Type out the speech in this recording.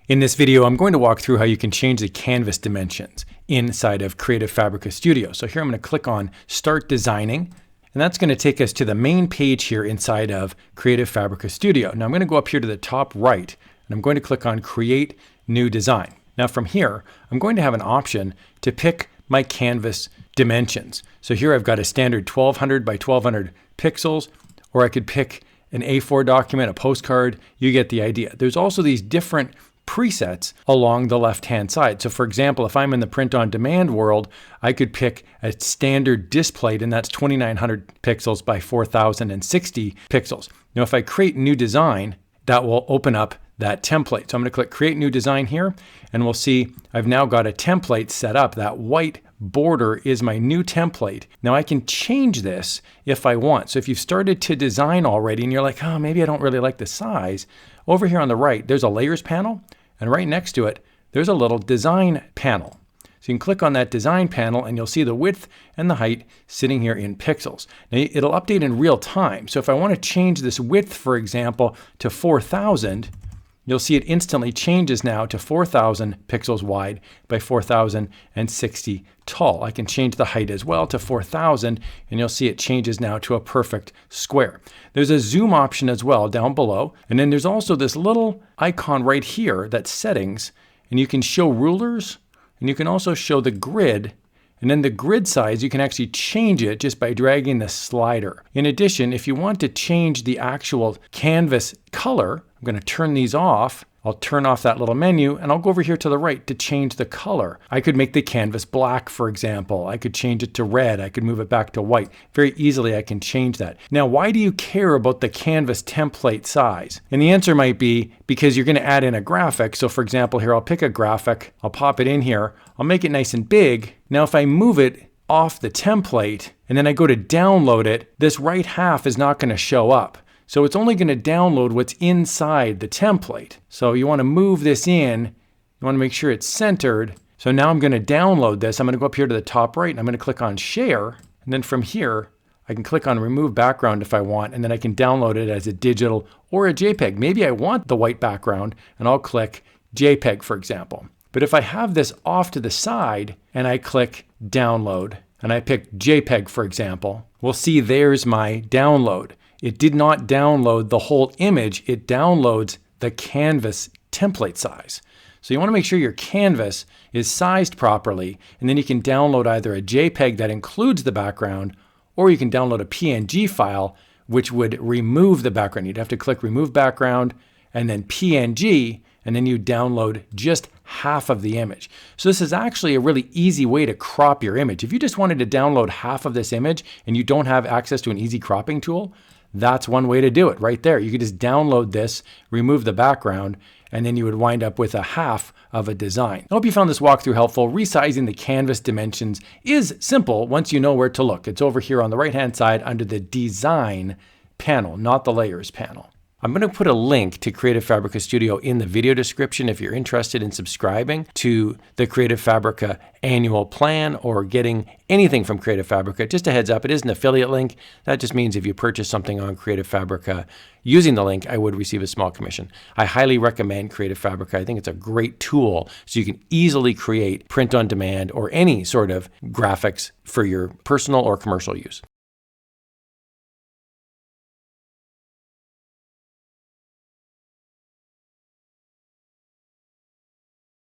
In this video, I'm going to walk through how you can change the canvas dimensions inside of Creative Fabrica Studio. So here I'm going to click on Start Designing, and that's going to take us to the main page here inside of Creative Fabrica Studio. Now I'm going to go up here to the top right, and I'm going to click on Create New Design. Now from here, I'm going to have an option to pick my canvas dimensions. So here I've got a standard 1200 by 1200 pixels, or I could pick an A4 document, a postcard. You get the idea. There's also these different presets along the left-hand side. So for example, if I'm in the print on demand world, I could pick a standard display, and that's 2900 pixels by 4060 pixels. Now, if I create new design, that will open up that template. So I'm going to click Create New Design here, and we'll see I've now got a template set up. That white border is my new template. Now I can change this if I want. So if you've started to design already and you're like, oh, maybe I don't really like the size, over here on the right, there's a Layers panel, and right next to it, there's a little Design panel. So you can click on that Design panel and you'll see the width and the height sitting here in pixels. Now it'll update in real time. So if I want to change this width, for example, to 4000, you'll see it instantly changes now to 4000 pixels wide by 4060 tall. I can change the height as well to 4000, and you'll see it changes now to a perfect square. There's a zoom option as well down below, and then there's also this little icon right here that's settings, and you can show rulers, and you can also show the grid. And then the grid size, you can actually change it just by dragging the slider. In addition, if you want to change the actual canvas color, I'm going to turn these off. I'll turn off that little menu, and I'll go over here to the right to change the color. I could make the canvas black, for example. I could change it to red. I could move it back to white. Very easily I can change that. Now, why do you care about the canvas template size? And the answer might be because you're going to add in a graphic. So for example, here I'll pick a graphic. I'll pop it in here. I'll make it nice and big. Now if I move it off the template and then I go to download it, this right half is not going to show up. So it's only going to download what's inside the template. So you want to move this in. You want to make sure it's centered. So now I'm going to download this. I'm going to go up here to the top right, and I'm going to click on Share. And then from here, I can click on Remove Background if I want, and then I can download it as a digital or a JPEG. Maybe I want the white background, and I'll click JPEG, for example. But if I have this off to the side, and I click Download, and I pick JPEG, for example, we'll see there's my download. It did not download the whole image. It downloads the canvas template size. So you want to make sure your canvas is sized properly, and then you can download either a JPEG that includes the background, or you can download a PNG file, which would remove the background. You'd have to click Remove Background and then PNG, and then you download just half of the image. So this is actually a really easy way to crop your image. If you just wanted to download half of this image and you don't have access to an easy cropping tool, that's one way to do it right there. You could just download this, remove the background, and then you would wind up with a half of a design. I hope you found this walkthrough helpful. Resizing the canvas dimensions is simple once you know where to look. It's over here on the right-hand side under the Design panel, not the Layers panel. I'm going to put a link to Creative Fabrica Studio in the video description if you're interested in subscribing to the Creative Fabrica annual plan or getting anything from Creative Fabrica. Just a heads up, it is an affiliate link. That just means if you purchase something on Creative Fabrica using the link, I would receive a small commission. I highly recommend Creative Fabrica. I think it's a great tool so you can easily create print on demand or any sort of graphics for your personal or commercial use.